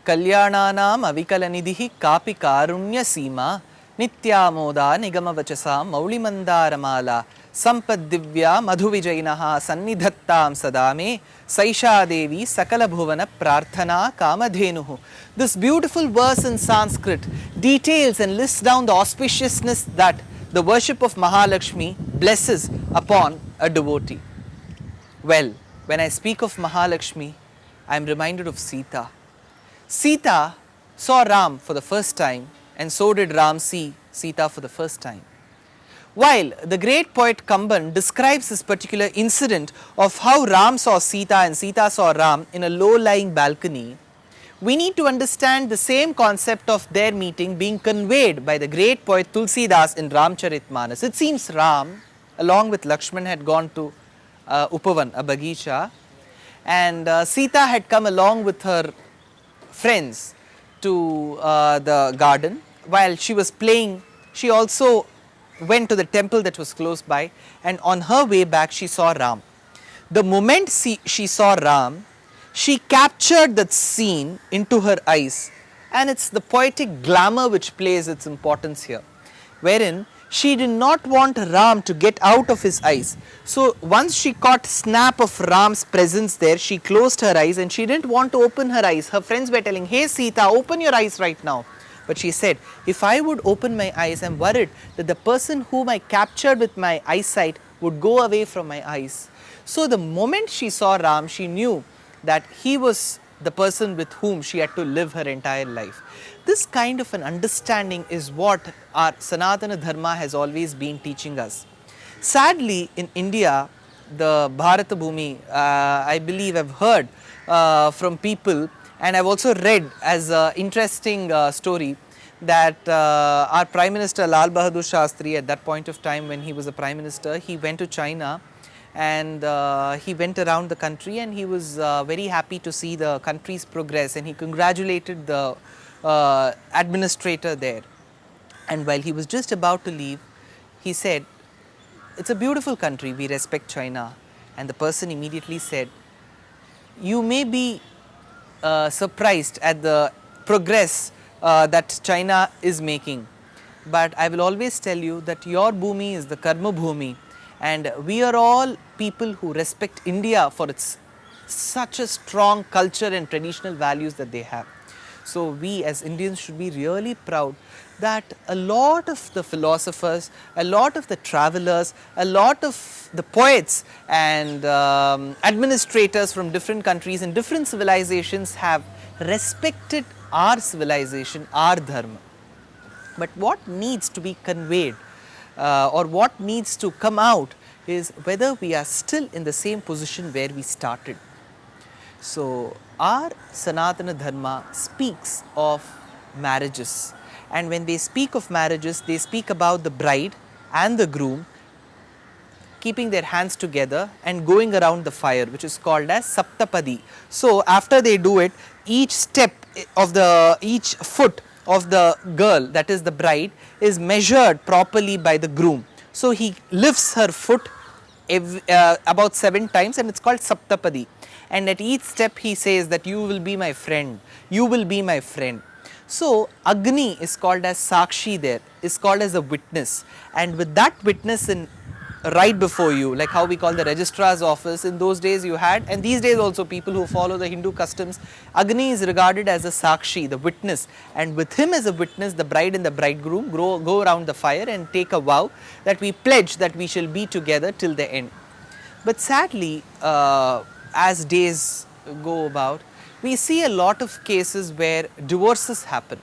Kalyananam avikalanidhi kapi karunya seema nityamoda nigamavachasa maulimandaramala sampad divya madhuvijayinaha sannidhattam sadame saisha devi sakala bhuvana prarthana kamadhenuhu. This beautiful verse in Sanskrit details and lists down the auspiciousness that the worship of Mahalakshmi blesses upon a devotee. Well, when I speak of Mahalakshmi, I am reminded of Sita. Sita saw Ram for the first time, and so did Ram see Sita for the first time. While the great poet Kamban describes this particular incident of how Ram saw Sita and Sita saw Ram in a low-lying balcony, we need to understand the same concept of their meeting being conveyed by the great poet Tulsidas in Ramcharitmanas. It seems Ram, along with Lakshman, had gone to Upavan, a bagicha, and Sita had come along with her friends to the garden. While she was playing, she also went to the temple that was close by, and on her way back she saw Ram. The moment she saw Ram, she captured that scene into her eyes, and it's the poetic glamour which plays its importance here, wherein she did not want Ram to get out of his eyes. So once she caught snap of Ram's presence there, she closed her eyes and she didn't want to open her eyes. Her friends were telling, "Hey Sita, open your eyes right now." But she said, "If I would open my eyes, I'm worried that the person whom I captured with my eyesight would go away from my eyes." So the moment she saw Ram, she knew that he was the person with whom she had to live her entire life. This kind of an understanding is what our Sanatana Dharma has always been teaching us. Sadly, in India, the Bharata Bhumi, I believe I've heard from people, and I've also read as an interesting story that our Prime Minister Lal Bahadur Shastri, at that point of time when he was a Prime Minister, he went to China and he went around the country, and he was very happy to see the country's progress, and he congratulated the administrator there. And while he was just about to leave, he said, "It's a beautiful country, we respect China." And the person immediately said, "You may be surprised at the progress that China is making, but I will always tell you that your bhumi is the karma bhumi, and we are all people who respect India for its such a strong culture and traditional values that they have." So we as Indians should be really proud that a lot of the philosophers, a lot of the travelers, a lot of the poets and administrators from different countries and different civilizations have respected our civilization, our dharma. But what needs to be conveyed or what needs to come out is whether we are still in the same position where we started. So our Sanatana Dharma speaks of marriages, and when they speak of marriages, they speak about the bride and the groom keeping their hands together and going around the fire, which is called as Saptapadi. So after they do it, each step of each foot of the girl, that is the bride, is measured properly by the groom. So he lifts her foot about 7 times, and it's called Saptapadi. And at each step he says that you will be my friend, you will be my friend. So Agni is called as Sakshi there, is called as a witness, and with that witness in right before you, like how we call the registrar's office, in those days you had, and these days also people who follow the Hindu customs, Agni is regarded as a Sakshi, the witness, and with him as a witness the bride and the bridegroom go around the fire and take a vow that we pledge that we shall be together till the end. But sadly, as days go about, we see a lot of cases where divorces happen.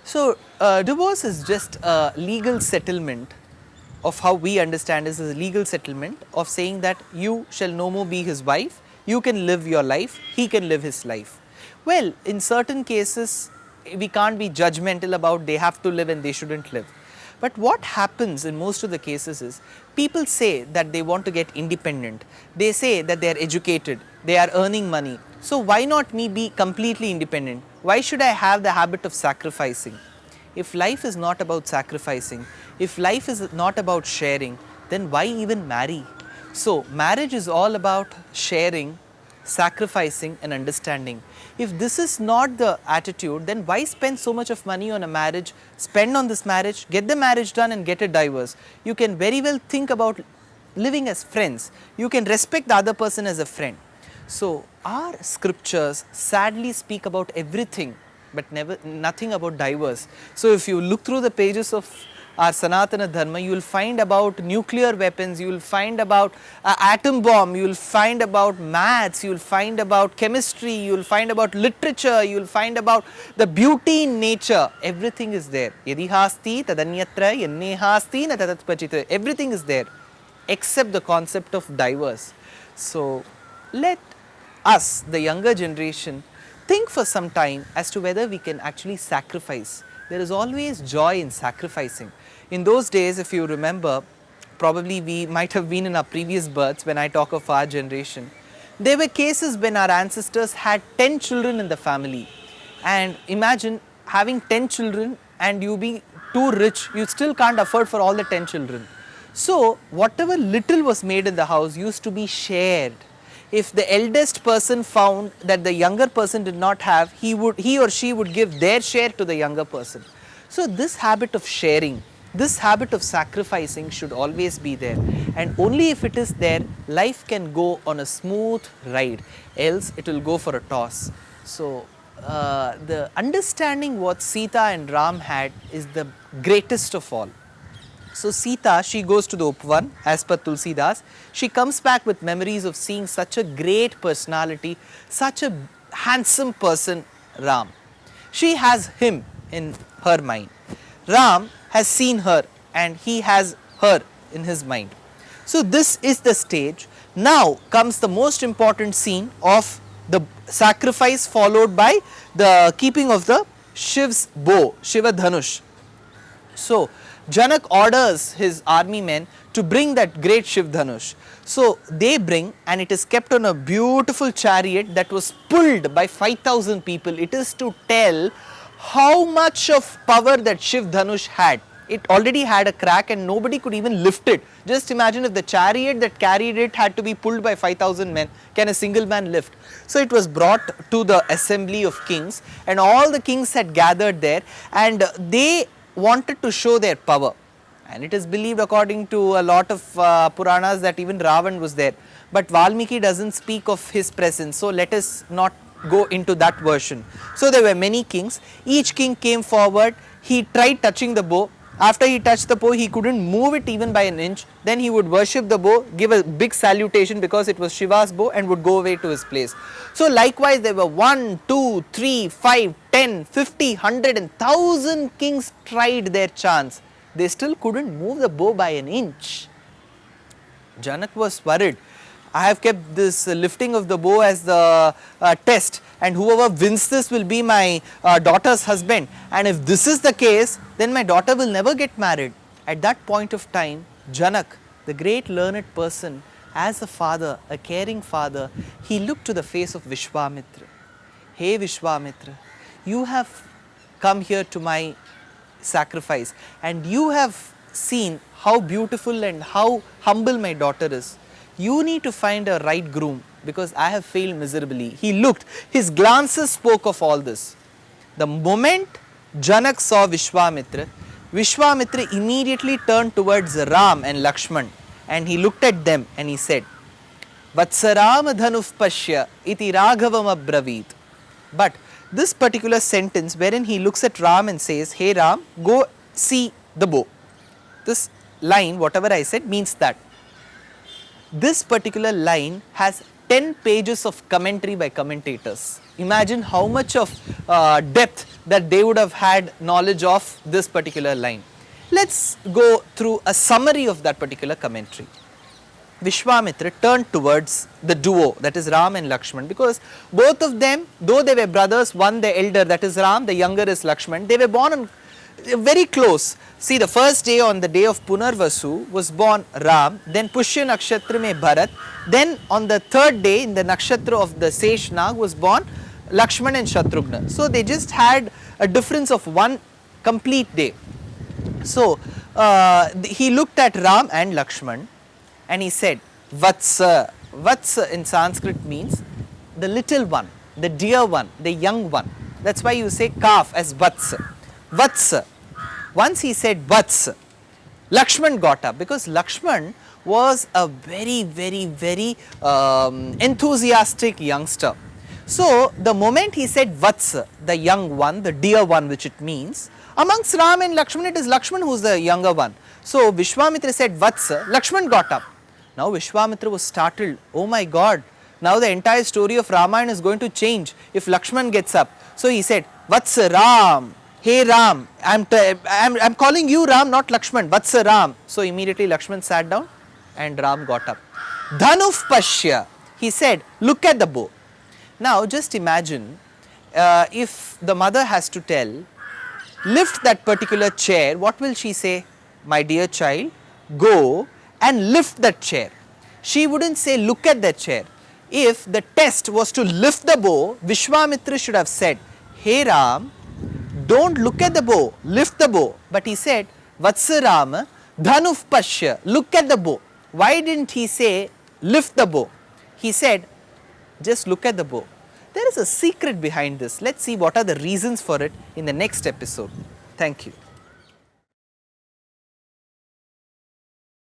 So divorce is just a legal settlement of how we understand this, is a legal settlement of saying that you shall no more be his wife, you can live your life, he can live his life. Well, in certain cases we can't be judgmental about they have to live and they shouldn't live. But what happens in most of the cases is people say that they want to get independent, they say that they are educated, they are earning money, so why not me be completely independent? Why should I have the habit of sacrificing? If life is not about sacrificing, if life is not about sharing, then why even marry? So marriage is all about sharing, sacrificing and understanding. If this is not the attitude, then why spend so much of money on a marriage, spend on this marriage, get the marriage done and get a divorce? You can very well think about living as friends. You can respect the other person as a friend. So our scriptures sadly speak about everything but nothing about divorce. So if you look through the pages of our Sanatana Dharma, you will find about nuclear weapons, you will find about atom bomb, you will find about maths, you will find about chemistry, you will find about literature, you will find about the beauty in nature. Everything is there. Yadi hasti tadanyatra yanne hasti na tadatpachita. Everything is there except the concept of divorce. So let us, the younger generation, think for some time as to whether we can actually sacrifice. There is always joy in sacrificing. In those days, if you remember, probably we might have been in our previous births when I talk of our generation, there were cases when our ancestors had 10 children in the family. And imagine having 10 children and you being too rich, you still can't afford for all the 10 children. So whatever little was made in the house used to be shared. If the eldest person found that the younger person did not have, he or she would give their share to the younger person. So this habit of sharing, this habit of sacrificing should always be there, and only if it is there, life can go on a smooth ride, else it will go for a toss. So the understanding what Sita and Ram had is the greatest of all. So Sita, she goes to the Upvan as per Tulsidas. She comes back with memories of seeing such a great personality, such a handsome person, Ram. She has him in her mind. Ram has seen her and he has her in his mind. So this is the stage. Now comes the most important scene of the sacrifice, followed by the keeping of the Shiv's bow, Shiva Dhanush. So Janak orders his army men to bring that great Shiv Dhanush. So they bring, and it is kept on a beautiful chariot that was pulled by 5,000 people. It is to tell how much of power that Shiv Dhanush had. It already had a crack and nobody could even lift it. Just imagine if the chariot that carried it had to be pulled by 5,000 men. Can a single man lift? So it was brought to the assembly of kings, and all the kings had gathered there, and they wanted to show their power. And it is believed, according to a lot of Puranas, that even Ravan was there. But Valmiki doesn't speak of his presence, so let us not go into that version. So there were many kings. Each king came forward. He tried touching the bow. After he touched the bow, he couldn't move it even by an inch. Then he would worship the bow, give a big salutation because it was Shiva's bow, and would go away to his place. So likewise, there were 1, 2, 3, 5, 10, 50, 100 and 1,000 kings tried their chance. They still couldn't move the bow by an inch. Janak was worried. I have kept this lifting of the bow as the test, and whoever wins this will be my daughter's husband, and if this is the case, then my daughter will never get married. At that point of time, Janak, the great learned person, as a father, a caring father, he looked to the face of Vishwamitra. Hey Vishwamitra, you have come here to my sacrifice, and you have seen how beautiful and how humble my daughter is. You need to find a right groom because I have failed miserably. He looked, his glances spoke of all this. The moment Janak saw Vishwamitra, Vishwamitra immediately turned towards Ram and Lakshman, and he looked at them and he said, Vatsaram dhanuf pashya iti raghavam abravit. But this particular sentence wherein he looks at Ram and says, hey Ram, go see the bow. This line, whatever I said, means that. This particular line has 10 pages of commentary by commentators. Imagine how much of depth that they would have had knowledge of this particular line. Let's go through a summary of that particular commentary. Vishwamitra turned towards the duo, that is Ram and Lakshman, because both of them, though they were brothers, one the elder, that is Ram, the younger is Lakshman, they were born on very close. See, the first day, on the day of Punarvasu, was born Ram, then Pushya Nakshatra mein Bharat, then on the third day in the nakshatra of the Seshnag was born Lakshman and Shatrughna. So they just had a difference of one complete day. So he looked at Ram and Lakshman and he said, Vatsa. Vatsa in Sanskrit means the little one, the dear one, the young one. That's why you say calf as Vats. Vats. Once he said Vats, Lakshman got up, because Lakshman was a very enthusiastic youngster. So the moment he said Vats, the young one, the dear one, which it means, amongst Ram and Lakshman, it is Lakshman who is the younger one. So Vishwamitra said Vats, Lakshman got up. Now Vishwamitra was startled. Oh my God, now the entire story of Ramayana is going to change if Lakshman gets up. So he said, Vats Ram, hey Ram, I'm calling you Ram, not Lakshman, Vats Ram. So immediately Lakshman sat down and Ram got up. Dhanuf Pashya, he said, look at the bow. Now just imagine if the mother has to tell, lift that particular chair, what will she say? My dear child, go and lift that chair. She wouldn't say, look at that chair. If the test was to lift the bow, Vishwamitra should have said, hey Ram, don't look at the bow, lift the bow. But he said, Vatsa Ram, Dhanuf Pashya, look at the bow. Why didn't he say, lift the bow? He said, just look at the bow. There is a secret behind this. Let's see what are the reasons for it in the next episode. Thank you.